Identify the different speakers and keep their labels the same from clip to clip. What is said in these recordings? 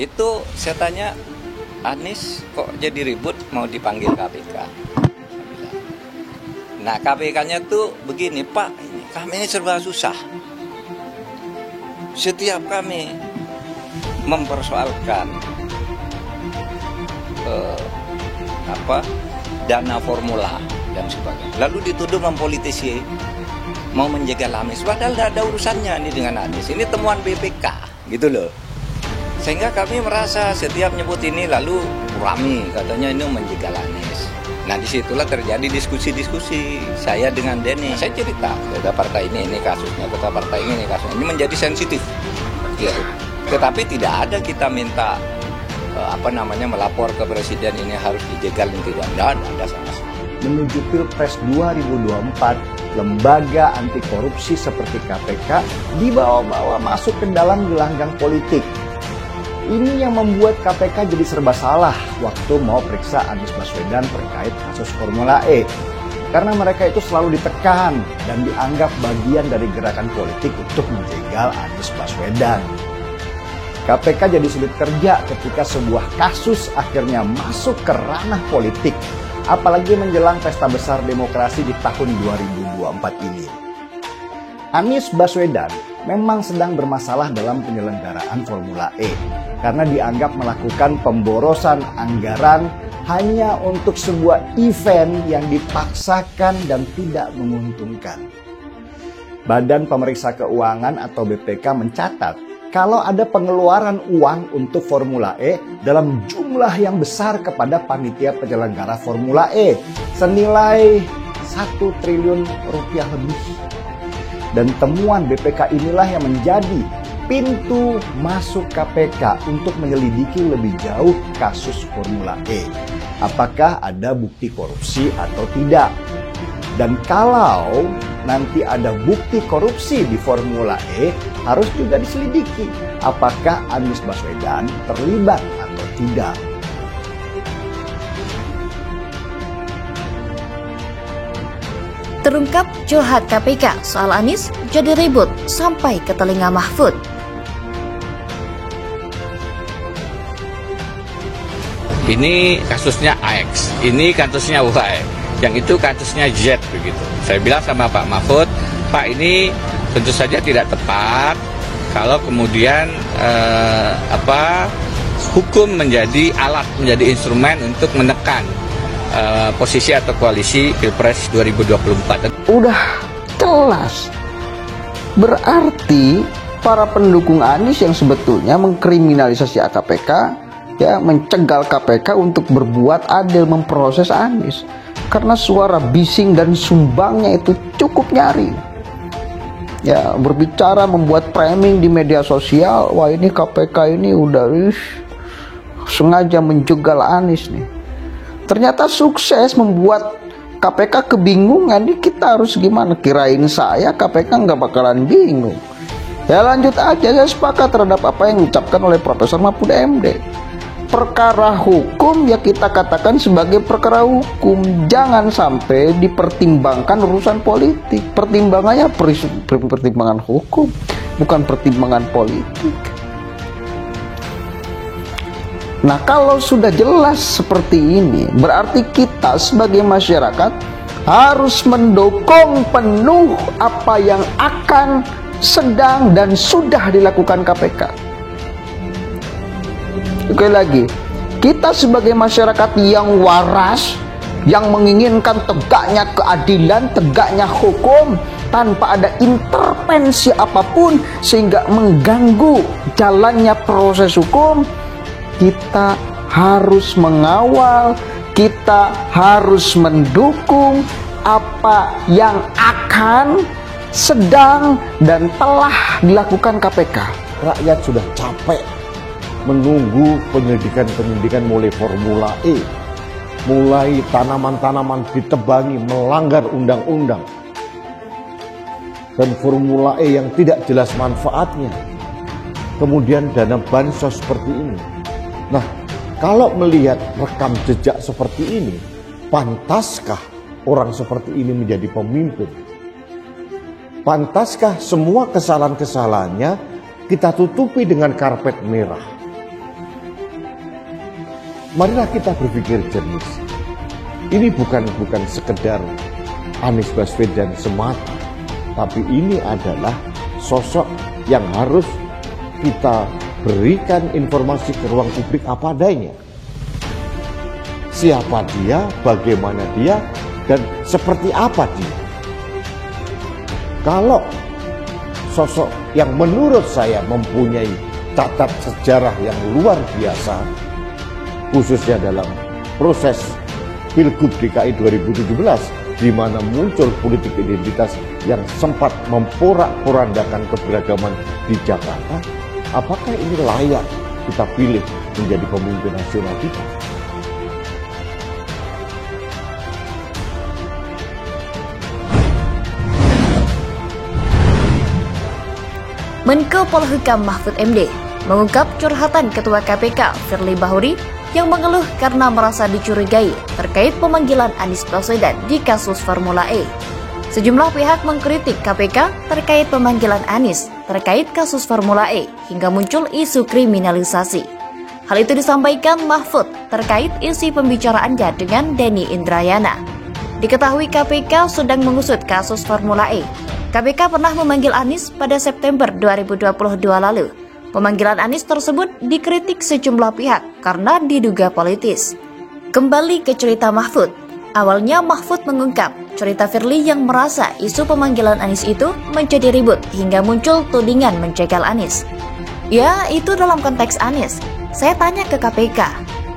Speaker 1: Itu saya tanya, Anies kok jadi ribut mau dipanggil KPK? Nah KPK-nya tuh begini, Pak, kami ini serba susah. Setiap kami mempersoalkan dana formula dan sebagainya, lalu dituduh mempolitisi, mau menjegal Anies, padahal tidak ada urusannya ini dengan Anies. Ini temuan BPK gitu loh. Sehingga kami merasa setiap nyebut ini lalu rame, katanya ini menjegal Anies. Nah disitulah terjadi diskusi-diskusi saya dengan Denny. Saya cerita, kata partai ini kasusnya, kata partai ini kasusnya. Ini menjadi sensitif. Ya. Tetapi tidak ada kita minta melapor ke presiden ini harus dijegal dan tidak ada sama sekali.
Speaker 2: Menuju Pilpres 2024, lembaga anti korupsi seperti KPK dibawa-bawa masuk ke dalam gelanggang politik. Ini yang membuat KPK jadi serba salah waktu mau periksa Anies Baswedan terkait kasus Formula E. Karena mereka itu selalu ditekan dan dianggap bagian dari gerakan politik untuk menjegal Anies Baswedan. KPK jadi sulit kerja ketika sebuah kasus akhirnya masuk ke ranah politik, apalagi menjelang pesta besar demokrasi di tahun 2024 ini. Anies Baswedan memang sedang bermasalah dalam penyelenggaraan Formula E karena dianggap melakukan pemborosan anggaran hanya untuk sebuah event yang dipaksakan dan tidak menguntungkan. Badan Pemeriksa Keuangan atau BPK mencatat kalau ada pengeluaran uang untuk Formula E dalam jumlah yang besar kepada panitia penyelenggara Formula E senilai 1 triliun rupiah lebih. Dan temuan BPK inilah yang menjadi pintu masuk KPK untuk menyelidiki lebih jauh kasus Formula E. Apakah ada bukti korupsi atau tidak? Dan kalau nanti ada bukti korupsi di Formula E, harus juga diselidiki apakah Anies Baswedan terlibat atau tidak.
Speaker 3: Terungkap curhat KPK soal Anies jadi ribut sampai ke telinga Mahfud.
Speaker 4: Ini kasusnya AX, ini kasusnya Y, yang itu kasusnya Z begitu. Saya bilang sama Pak Mahfud, Pak ini tentu saja tidak tepat kalau kemudian hukum menjadi alat, menjadi instrumen untuk menekan posisi atau koalisi Pilpres 2024.
Speaker 5: Udah jelas. Berarti para pendukung Anies yang sebetulnya mengkriminalisasi KPK, ya, mencegal KPK untuk berbuat adil memproses Anies. Karena suara bising dan sumbangnya itu cukup nyaring. Ya, berbicara membuat framing di media sosial, wah ini KPK ini udah sengaja menjegal Anies nih. Ternyata sukses membuat KPK kebingungan. Ini kita harus gimana? Kirain saya KPK nggak bakalan bingung. Ya lanjut aja, saya sepakat terhadap apa yang diucapkan oleh Profesor Mahfud MD. Perkara hukum ya kita katakan sebagai perkara hukum. Jangan sampai dipertimbangkan urusan politik. Pertimbangannya pertimbangan hukum, bukan pertimbangan politik. Nah kalau sudah jelas seperti ini, berarti kita sebagai masyarakat harus mendukung penuh apa yang akan, sedang, dan sudah dilakukan KPK. Sekali lagi, kita sebagai masyarakat yang waras, yang menginginkan tegaknya keadilan, tegaknya hukum, tanpa ada intervensi apapun sehingga mengganggu jalannya proses hukum, kita harus mengawal, kita harus mendukung apa yang akan, sedang, dan telah dilakukan KPK.
Speaker 2: Rakyat sudah capek menunggu penyelidikan mulai Formula E, mulai tanaman-tanaman ditebangi melanggar undang-undang, dan Formula E yang tidak jelas manfaatnya, kemudian dana bansos seperti ini. Nah, kalau melihat rekam jejak seperti ini, pantaskah orang seperti ini menjadi pemimpin? Pantaskah semua kesalahan-kesalahannya kita tutupi dengan karpet merah?
Speaker 6: marilah kita berpikir jernih. Ini bukan sekedar Anies Baswedan semata, tapi ini adalah sosok yang harus kita berikan informasi ke ruang publik apa adanya. Siapa dia, bagaimana dia, dan seperti apa dia. Kalau sosok yang menurut saya mempunyai catat sejarah yang luar biasa, khususnya dalam proses Pilgub DKI 2017, di mana muncul politik identitas yang sempat memporak-porandakan keberagaman di Jakarta, apakah ini layak kita pilih menjadi pemimpin nasional kita?
Speaker 3: Menko Polhukam Mahfud MD mengungkap curhatan Ketua KPK Firly Bahuri yang mengeluh karena merasa dicurigai terkait pemanggilan Anies Baswedan di kasus Formula E. Sejumlah pihak mengkritik KPK terkait pemanggilan Anies terkait kasus Formula E hingga muncul isu kriminalisasi. Hal itu disampaikan Mahfud terkait isi pembicaraannya dengan Denny Indrayana. Diketahui KPK sedang mengusut kasus Formula E. KPK pernah memanggil Anies pada September 2022 lalu. Pemanggilan Anies tersebut dikritik sejumlah pihak karena diduga politis. Kembali ke cerita Mahfud. Awalnya Mahfud mengungkap cerita Firly yang merasa isu pemanggilan Anies itu menjadi ribut hingga muncul tudingan menjegal Anies. Ya, itu dalam konteks Anies. Saya tanya ke KPK,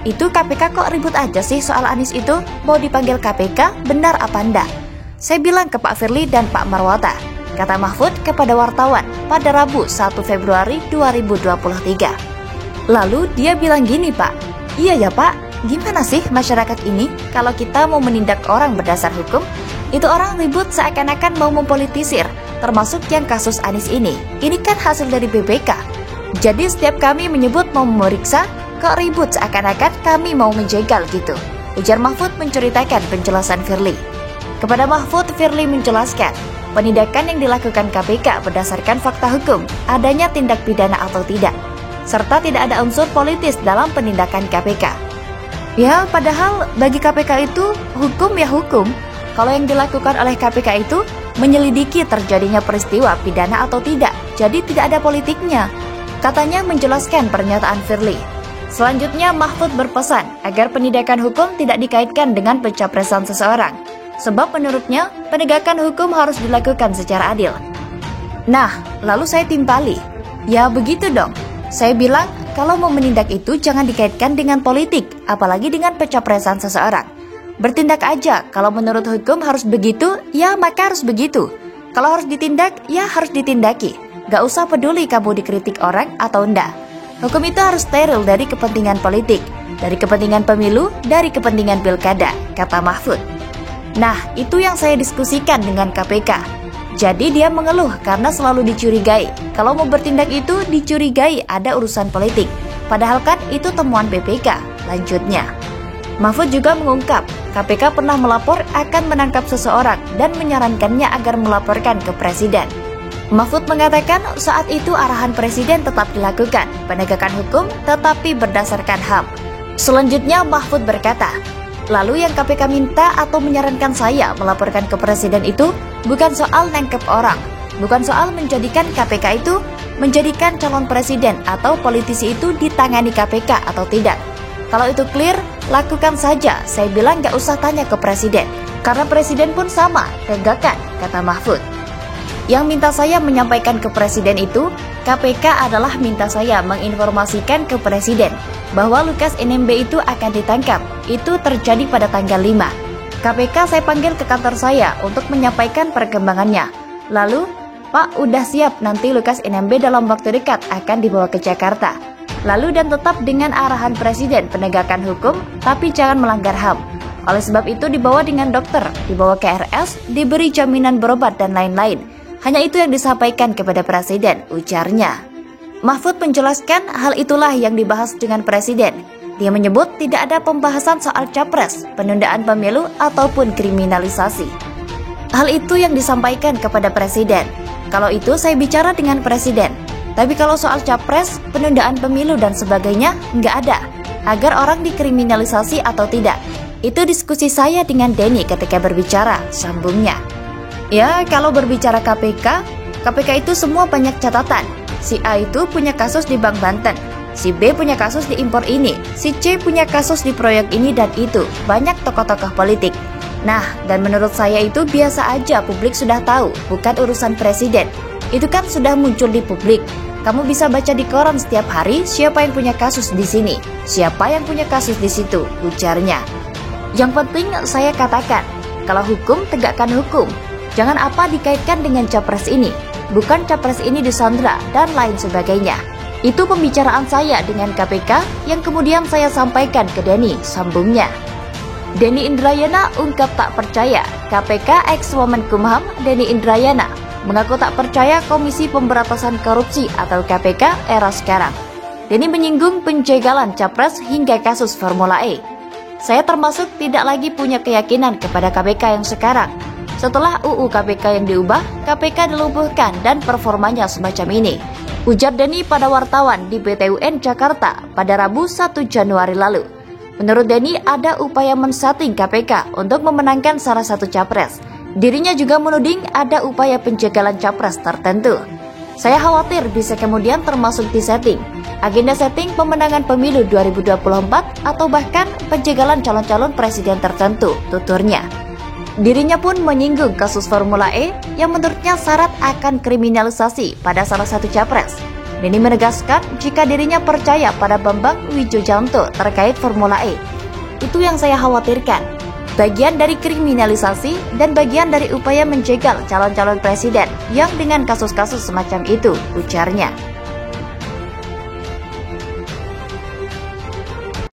Speaker 3: itu KPK kok ribut aja sih soal Anies itu? Mau dipanggil KPK, benar apa enggak? Saya bilang ke Pak Firly dan Pak Marwata, kata Mahfud kepada wartawan pada Rabu 1 Februari 2023. Lalu dia bilang gini, Pak, iya ya Pak, gimana sih masyarakat ini kalau kita mau menindak orang berdasar hukum? Itu orang ribut seakan-akan mau mempolitisir, termasuk yang kasus Anies ini. Ini kan hasil dari BPK. Jadi setiap kami menyebut mau memeriksa, kok ribut seakan-akan kami mau menjegal gitu. Ujar Mahfud menceritakan penjelasan Firly. Kepada Mahfud, Firly menjelaskan, penindakan yang dilakukan KPK berdasarkan fakta hukum, adanya tindak pidana atau tidak, serta tidak ada unsur politis dalam penindakan KPK. Ya, padahal bagi KPK itu hukum ya hukum. Kalau yang dilakukan oleh KPK itu menyelidiki terjadinya peristiwa pidana atau tidak, jadi tidak ada politiknya. Katanya menjelaskan pernyataan Firly. Selanjutnya Mahfud berpesan agar penindakan hukum tidak dikaitkan dengan pencapresan seseorang. Sebab menurutnya, penegakan hukum harus dilakukan secara adil. Nah, lalu saya timpali. Ya begitu dong. Saya bilang, kalau mau menindak itu jangan dikaitkan dengan politik, apalagi dengan pencapresan seseorang. Bertindak aja, kalau menurut hukum harus begitu, ya maka harus begitu. Kalau harus ditindak, ya harus ditindaki. Gak usah peduli kamu dikritik orang atau enggak. Hukum itu harus steril dari kepentingan politik, dari kepentingan pemilu, dari kepentingan pilkada, kata Mahfud. Nah, itu yang saya diskusikan dengan KPK. Jadi dia mengeluh karena selalu dicurigai. Kalau mau bertindak itu dicurigai ada urusan politik. Padahal kan itu temuan BPK, lanjutnya. Mahfud juga mengungkap, KPK pernah melapor akan menangkap seseorang dan menyarankannya agar melaporkan ke Presiden. Mahfud mengatakan saat itu arahan Presiden tetap dilakukan, penegakan hukum tetapi berdasarkan HAM. Selanjutnya Mahfud berkata, lalu yang KPK minta atau menyarankan saya melaporkan ke Presiden itu bukan soal nangkep orang, bukan soal menjadikan KPK itu menjadikan calon presiden atau politisi itu ditangani KPK atau tidak. Kalau itu clear, lakukan saja, saya bilang gak usah tanya ke Presiden, karena Presiden pun sama, tegakkan, kata Mahfud. Yang minta saya menyampaikan ke Presiden itu, KPK adalah minta saya menginformasikan ke Presiden bahwa Lukas NMB itu akan ditangkap. Itu terjadi pada tanggal 5. KPK saya panggil ke kantor saya untuk menyampaikan perkembangannya. Lalu, Pak udah siap nanti Lukas NMB dalam waktu dekat akan dibawa ke Jakarta. Lalu dan tetap dengan arahan Presiden penegakan hukum, tapi jangan melanggar HAM. Oleh sebab itu dibawa dengan dokter, dibawa ke RS, diberi jaminan berobat dan lain-lain. Hanya itu yang disampaikan kepada Presiden, ujarnya. Mahfud menjelaskan hal itulah yang dibahas dengan Presiden. Dia menyebut tidak ada pembahasan soal capres, penundaan pemilu, ataupun kriminalisasi. Hal itu yang disampaikan kepada Presiden. Kalau itu saya bicara dengan Presiden. Tapi kalau soal capres, penundaan pemilu dan sebagainya, nggak ada. agar orang dikriminalisasi atau tidak. Itu diskusi saya dengan Denny ketika berbicara, sambungnya. Ya, kalau berbicara KPK itu semua banyak catatan. Si A itu punya kasus di Bank Banten, si B punya kasus di impor ini, si C punya kasus di proyek ini dan itu. Banyak tokoh-tokoh politik. Nah, dan menurut saya itu biasa aja, publik sudah tahu, bukan urusan presiden. Itu kan sudah muncul di publik. Kamu bisa baca di koran setiap hari siapa yang punya kasus di sini, siapa yang punya kasus di situ, ujarnya. Yang penting saya katakan, kalau hukum tegakkan hukum. Jangan apa dikaitkan dengan capres ini, bukan capres ini disandra dan lain sebagainya. Itu pembicaraan saya dengan KPK yang kemudian saya sampaikan ke Denny, sambungnya. Denny Indrayana ungkap tak percaya. KPK ex-Womenkumham Denny Indrayana mengaku tak percaya Komisi Pemberantasan Korupsi atau KPK era sekarang. Denny menyinggung penjagalan capres hingga kasus Formula E. Saya termasuk tidak lagi punya keyakinan kepada KPK yang sekarang. Setelah UU KPK yang diubah, KPK dilumpuhkan dan performanya semacam ini, ujar Denny pada wartawan di BTUN Jakarta pada Rabu 1 Januari lalu. Menurut Denny, ada upaya men-setting KPK untuk memenangkan salah satu capres. Dirinya juga menuding ada upaya penjagalan capres tertentu. Saya khawatir bisa kemudian termasuk di setting, agenda setting pemenangan pemilu 2024 atau bahkan penjagalan calon-calon presiden tertentu, tuturnya. Dirinya pun menyinggung kasus Formula E yang menurutnya syarat akan kriminalisasi pada salah satu capres. Denny menegaskan jika dirinya percaya pada Bambang Wijojanto terkait Formula E. Itu yang saya khawatirkan. Bagian dari kriminalisasi dan bagian dari upaya menjegal calon-calon presiden yang dengan kasus-kasus semacam itu, ujarnya.